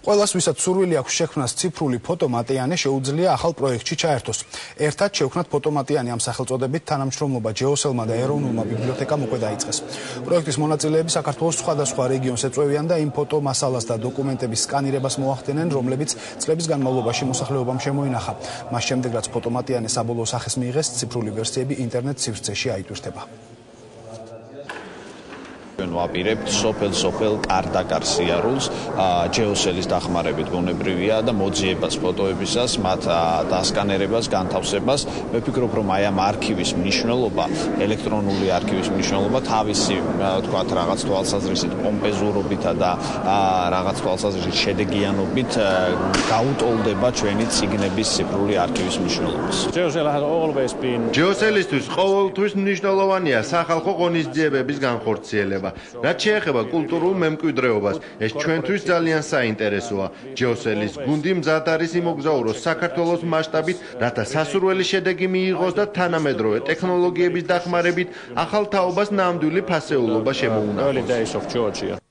ყველას, ვისაც სურვილი აქვს შექმნას ციფრული ფოტომატიანე, შეუძლია ახალ პროექტში ჩაერთოს. ერთად შევქმნათ ფოტომატიანე ამ სახელწოდებით თანამშრომლობა ჯეოსელმა და ეროვნულმა ბიბლიოთეკამ უკვე დაიწყეს. პროექტის მონაწილეები საქართველოს სხვადასხვა რეგიონს ეწვევიან და იმ ფოტომასალას და დოკუმენტების სკანირებას მოახდენენ, რომლებიც წლების განმავლობაში მოსახლეობამ შემოინახა. მას შემდეგ, რაც ფოტომატიანე საბოლოო სახეს მიიღეს, ციფრული ვერსიები ინტერნეტ სივრცეში აიტვირთება. ვაპირებთ სოფელ კარდაკარ სიარულს ჯეოსელის დახმარებით ბუნებრივია და მოძიებას ფოტოებისას, მათ დასკანერებას, განთავსებას. მე ვფიქრობ, რომ აი ამ არქივის მნიშვნელობა, ელექტრონული არქივის მნიშვნელობა თავისი, თქვათ, რაღაც თვალსაზრისით პომპეზურობითა და რაღაც თვალსაზრისით შედეგიანობით გაუტოლდება ჩვენი წიგნების ციფრული არქივის მნიშვნელობას. ჯეოსელისთვის ყოველთვის მნიშვნელოვანია სახალხო ღონისძიებების განხორციელება. რაც შეეხება კულტურულ მემკვიდრეობას, ეს ჩვენთვის ძალიან საინტერესოა. ჯეოსელის გუნდი მზად არის იმოგზაუროს საქართველოს მასშტაბით, რათა სასურველი შედეგი მიიღოს და თანამედროვე ტექნოლოგიების დახმარებით ახალ თაობას ნამდვილი ფასეულობა შემოუნახოს.